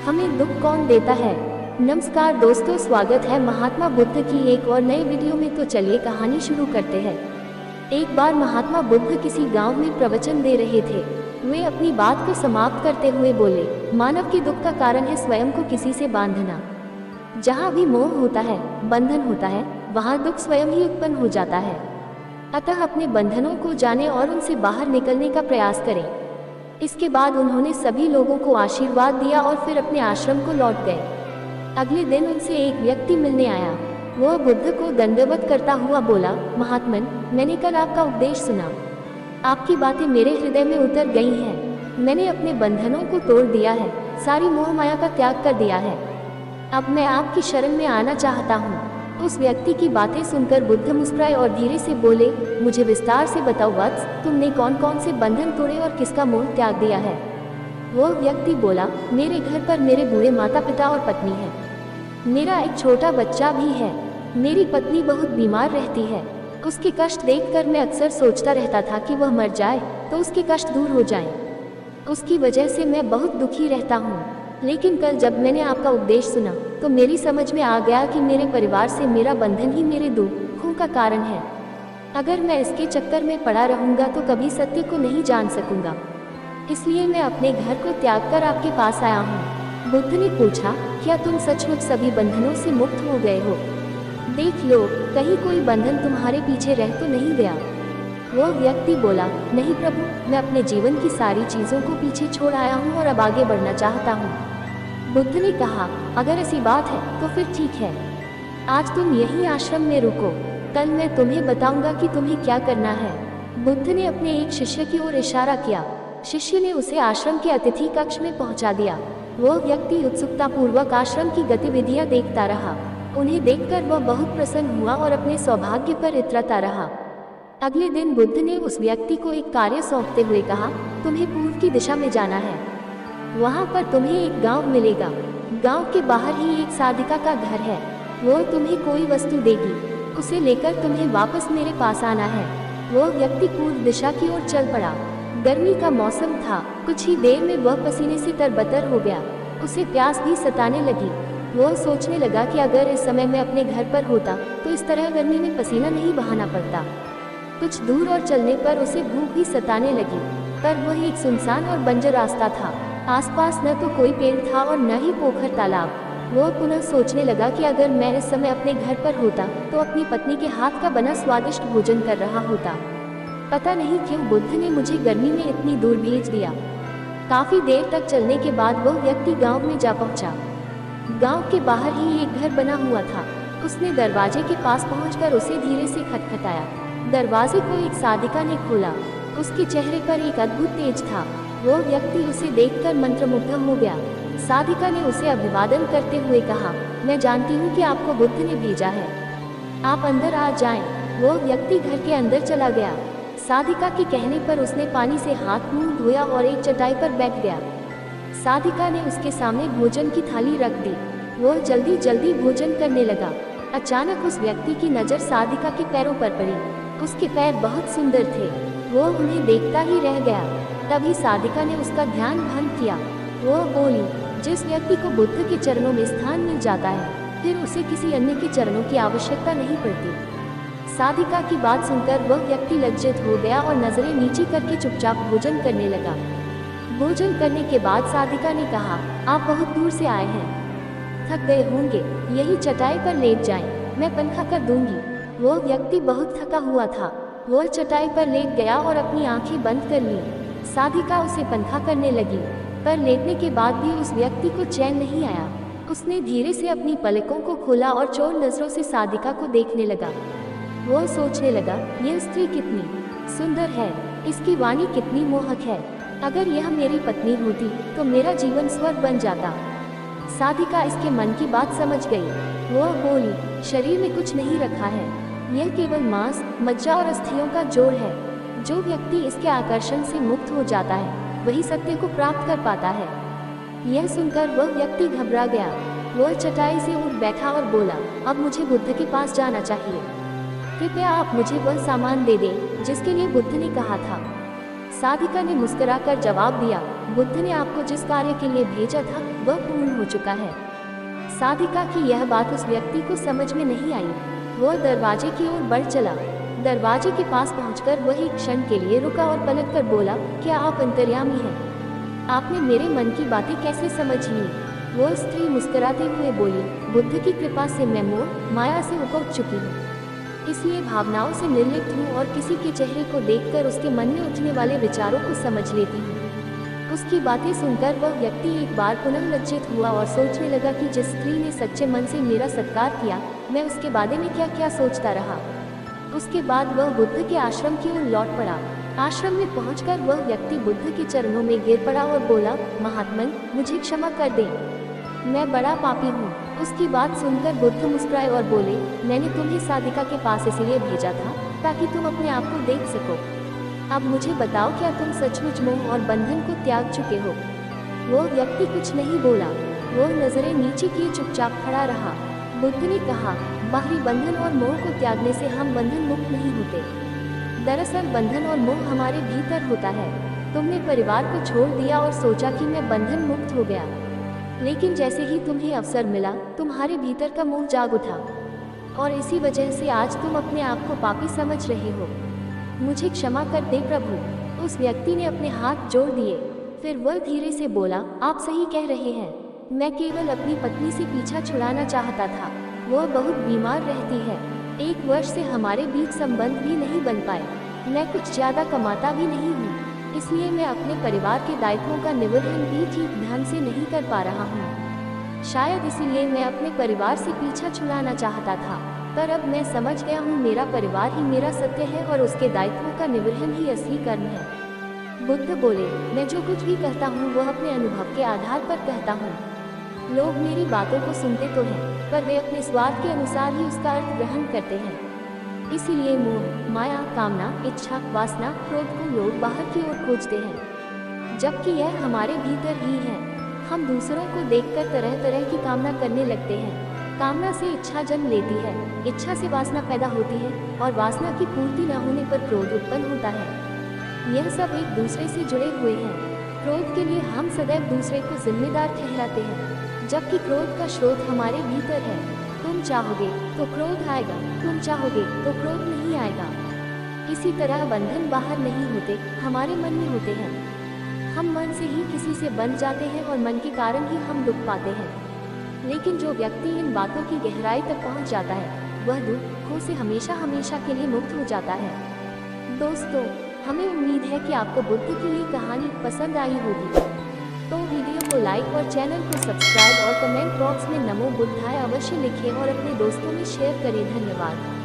हमें दुख कौन देता है। नमस्कार दोस्तों, स्वागत है महात्मा बुद्ध की एक और नए वीडियो में। तो चलिए कहानी शुरू करते हैं। एक बार महात्मा बुद्ध किसी गांव में प्रवचन दे रहे थे। वे अपनी बात को समाप्त करते हुए बोले, मानव के दुख का कारण है स्वयं को किसी से बांधना। जहाँ भी मोह होता है, बंधन होता है, वहाँ दुख स्वयं ही उत्पन्न हो जाता है। अतः अपने बंधनों को जाने और उनसे बाहर निकलने का प्रयास करें। इसके बाद उन्होंने सभी लोगों को आशीर्वाद दिया और फिर अपने आश्रम को लौट गए। अगले दिन उनसे एक व्यक्ति मिलने आया। वह बुद्ध को दंडवत करता हुआ बोला, महात्मन, मैंने कल आपका उपदेश सुना। आपकी बातें मेरे हृदय में उतर गई हैं। मैंने अपने बंधनों को तोड़ दिया है, सारी मोह माया का त्याग कर दिया है। अब मैं आपकी शरण में आना चाहता हूँ। उस व्यक्ति की बातें सुनकर बुद्ध मुस्कुराए और धीरे से बोले, मुझे विस्तार से बताओ वत्स, तुमने कौन कौन से बंधन तोड़े और किसका मोह त्याग दिया है। वह व्यक्ति बोला, मेरे घर पर मेरे बूढ़े माता पिता और पत्नी है। मेरा एक छोटा बच्चा भी है। मेरी पत्नी बहुत बीमार रहती है। उसके कष्ट देखकर मैं अक्सर सोचता रहता था कि वह मर जाए तो उसके कष्ट दूर हो जाएं। उसकी वजह से मैं बहुत दुखी रहता हूँ। लेकिन कल जब मैंने आपका उपदेश सुना तो मेरी समझ में आ गया कि मेरे परिवार से मेरा बंधन ही मेरे दुखों का कारण है। अगर मैं इसके चक्कर में पड़ा रहूँगा तो कभी सत्य को नहीं जान सकूँगा। इसलिए मैं अपने घर को त्याग कर आपके पास आया हूँ। बुद्ध ने पूछा, क्या तुम सचमुच सभी बंधनों से मुक्त हो गए हो? देख लो, कहीं कोई बंधन तुम्हारे पीछे रह तो नहीं गया। वह व्यक्ति बोला, नहीं प्रभु, मैं अपने जीवन की सारी चीज़ों को पीछे छोड़ आया हूँ और अब आगे बढ़ना चाहता हूँ। बुद्ध ने कहा, अगर ऐसी बात है तो फिर ठीक है। आज तुम यही आश्रम में रुको, कल मैं तुम्हें बताऊंगा कि तुम्हें क्या करना है। बुद्ध ने अपने एक शिष्य की ओर इशारा किया। शिष्य ने उसे आश्रम के अतिथि कक्ष में पहुंचा दिया। वह व्यक्ति उत्सुकता पूर्वक आश्रम की गतिविधियां देखता रहा। उन्हें देखकर वह बहुत प्रसन्न हुआ और अपने सौभाग्य पर इतराता रहा। अगले दिन बुद्ध ने उस व्यक्ति को एक कार्य सौंपते हुए कहा, तुम्हें पूर्व की दिशा में जाना है। वहाँ पर तुम्हें एक गांव मिलेगा। गांव के बाहर ही एक साधिका का घर है। वो तुम्हें कोई वस्तु देगी, उसे लेकर तुम्हें वापस मेरे पास आना है। वह व्यक्ति पूर्व दिशा की ओर चल पड़ा। गर्मी का मौसम था। कुछ ही देर में वह पसीने से तरबतर हो गया। उसे प्यास भी सताने लगी। वह सोचने लगा कि अगर इस समय मैं अपने घर पर होता तो इस तरह गर्मी में पसीना नहीं बहाना पड़ता। कुछ दूर और चलने पर उसे भूख भी सताने लगी, पर वह एक सुनसान और बंजर रास्ता था। आसपास न तो कोई पेड़ था और न ही पोखर तालाब। वह पुनः सोचने लगा कि अगर मैं इस समय अपने घर पर होता तो अपनी पत्नी के हाथ का बना स्वादिष्ट भोजन कर रहा होता। पता नहीं क्यों बुद्ध ने मुझे गर्मी में इतनी दूर भेज दिया। काफी देर तक चलने के बाद वह व्यक्ति गांव में जा पहुंचा। गांव के बाहर ही एक घर बना हुआ था। उसने दरवाजे के पास पहुंचकर उसे धीरे से खटखटाया। दरवाजे को एक साधिका ने खोला। उसके चेहरे पर एक अद्भुत तेज था। वह व्यक्ति उसे देखकर मंत्रमुग्ध हो गया। साधिका ने उसे अभिवादन करते हुए कहा, मैं जानती हूँ कि आपको बुद्ध ने भेजा है, आप अंदर आ जाएं। वह व्यक्ति घर के अंदर चला गया। साधिका के कहने पर उसने पानी से हाथ मुंह धोया और एक चटाई पर बैठ गया। साधिका ने उसके सामने भोजन की थाली रख दी। वह जल्दी जल्दी भोजन करने लगा। अचानक उस व्यक्ति की नज़र साधिका के पैरों पर पड़ी। उसके पैर बहुत सुंदर थे। वह उन्हें देखता ही रह गया। तभी साधिका ने उसका ध्यान भंग किया। वह बोली, जिस व्यक्ति को बुद्ध के चरणों में स्थान मिल जाता है फिर उसे किसी अन्य के चरणों की आवश्यकता नहीं पड़ती। साधिका की बात सुनकर वह व्यक्ति लज्जित हो गया और नजरें नीची करके चुपचाप भोजन करने लगा। भोजन करने के बाद साधिका ने कहा, आप बहुत दूर से आए हैं, थक गए होंगे, यही चटाई पर लेट जाएं, मैं पंखा कर दूंगी। वह व्यक्ति बहुत थका हुआ था। वह चटाई पर लेट गया और अपनी आंखें बंद कर ली। साधिका उसे पंखा करने लगी, पर लेटने के बाद भी उस व्यक्ति को चैन नहीं आया। उसने धीरे से अपनी पलकों को खोला और चोर नजरों से साधिका को देखने लगा। वह सोचने लगा, यह स्त्री कितनी सुंदर है, इसकी वाणी कितनी मोहक है। अगर यह मेरी पत्नी होती तो मेरा जीवन स्वर्ग बन जाता। साधिका इसके मन की बात समझ गई। वह बोली, शरीर में कुछ नहीं रखा है, यह केवल मांस, मज्जा और अस्थियों का जोड़ है। जो व्यक्ति इसके आकर्षण से मुक्त हो जाता है वही सत्य को प्राप्त कर पाता है। यह सुनकर वह व्यक्ति घबरा गया। वह चटाई से उठ बैठा और बोला, अब मुझे बुद्ध के पास जाना चाहिए। कृपया आप मुझे वह सामान दे दें जिसके लिए बुद्ध ने कहा था। साधिका ने मुस्कुराकर जवाब दिया, बुद्ध ने आपको जिस कार्य के लिए भेजा था वह पूर्ण हो चुका है। साधिका की यह बात उस व्यक्ति को समझ में नहीं आई। वह दरवाजे की ओर बढ़ चला। दरवाजे के पास पहुंचकर वह एक क्षण के लिए रुका और पलटकर बोला, क्या आप अंतर्यामी हैं? आपने मेरे मन की बातें कैसे समझ ली? वह स्त्री मुस्कुराते हुए बोली, बुद्ध की कृपा से मैं मोह माया से उबर चुकी हूँ, इसलिए भावनाओं से निर्लिप्त हूँ और किसी के चेहरे को देखकर उसके मन में उठने वाले विचारों को समझ लेती हूँ। उसकी बातें सुनकर वह व्यक्ति एक बार पुनः लज्जित हुआ और सोचने लगा कि जिस स्त्री ने सच्चे मन से मेरा सत्कार किया, मैं उसके बारे में क्या क्या सोचता रहा। उसके बाद वह बुद्ध के आश्रम की ओर लौट पड़ा। आश्रम में पहुंचकर वह व्यक्ति बुद्ध के चरणों में गिर पड़ा और बोला, महात्मन, मुझे क्षमा कर दें, मैं बड़ा पापी हूँ। उसकी बात सुनकर बुद्ध मुस्कुराए और बोले, मैंने तुम्हें साधिका के पास इसलिए भेजा था ताकि तुम अपने आप को देख सको। अब मुझे बताओ, क्या तुम सचमुच मोह और बंधन को त्याग चुके हो? वो व्यक्ति कुछ नहीं बोला। वो नजरें नीचे किए चुपचाप खड़ा रहा। बुद्ध ने कहा, बाहरी बंधन और मोह को त्यागने से हम बंधन मुक्त नहीं होते। दरअसल बंधन और मोह हमारे भीतर होता है। तुमने परिवार को छोड़ दिया और सोचा कि मैं बंधन मुक्त हो गया, लेकिन जैसे ही तुम्हें अवसर मिला तुम्हारे भीतर का मोह जाग उठा और इसी वजह से आज तुम अपने आप को पापी समझ रहे हो। मुझे क्षमा कर दे प्रभु। उस व्यक्ति ने अपने हाथ जोड़ दिए। फिर वह धीरे से बोला, आप सही कह रहे हैं, मैं केवल अपनी पत्नी से पीछा छुड़ाना चाहता था। वह बहुत बीमार रहती है। 1 वर्ष से हमारे बीच संबंध भी नहीं बन पाए। मैं कुछ ज्यादा कमाता भी नहीं हूँ, इसलिए मैं अपने परिवार के दायित्वों का निर्वहन भी ठीक ढंग से नहीं कर पा रहा हूँ। शायद इसीलिए मैं अपने परिवार से पीछा छुड़ाना चाहता था, पर अब मैं समझ गया हूँ मेरा परिवार ही मेरा सत्य है और उसके दायित्वों का निर्वहन ही असली कर्म है। बुद्ध बोले, मैं जो कुछ भी कहता हूँ वह अपने अनुभव के आधार पर कहता हूँ। लोग मेरी बातों को सुनते तो हैं, पर वे अपने स्वार्थ के अनुसार ही उसका अर्थ ग्रहण करते हैं। इसीलिए मोह, माया, कामना, इच्छा, वासना, क्रोध को लोग बाहर की ओर खोजते हैं, जबकि यह हमारे भीतर ही है। हम दूसरों को देखकर तरह तरह की कामना करने लगते हैं। कामना से इच्छा जन्म लेती है, इच्छा से वासना पैदा होती है और वासना की पूर्ति न होने पर क्रोध उत्पन्न होता है। यह सब एक दूसरे से जुड़े हुए हैं। क्रोध के लिए हम सदैव दूसरे को जिम्मेदार ठहराते हैं, जबकि क्रोध का स्रोत हमारे भीतर है। तुम चाहोगे तो क्रोध आएगा, तुम चाहोगे तो क्रोध नहीं आएगा। इसी तरह बंधन बाहर नहीं होते, हमारे मन में होते हैं। हम मन से ही किसी से बंध जाते हैं और मन के कारण ही हम दुख पाते हैं। लेकिन जो व्यक्ति इन बातों की गहराई तक पहुंच जाता है वह दुखों से हमेशा हमेशा के लिए मुक्त हो जाता है। दोस्तों, हमें उम्मीद है कि आपको बुद्ध की ये कहानी पसंद आई होगी। तो वीडियो को लाइक और चैनल को सब्सक्राइब और कमेंट बॉक्स में नमो बुद्धाय अवश्य लिखें और अपने दोस्तों में शेयर करें। धन्यवाद।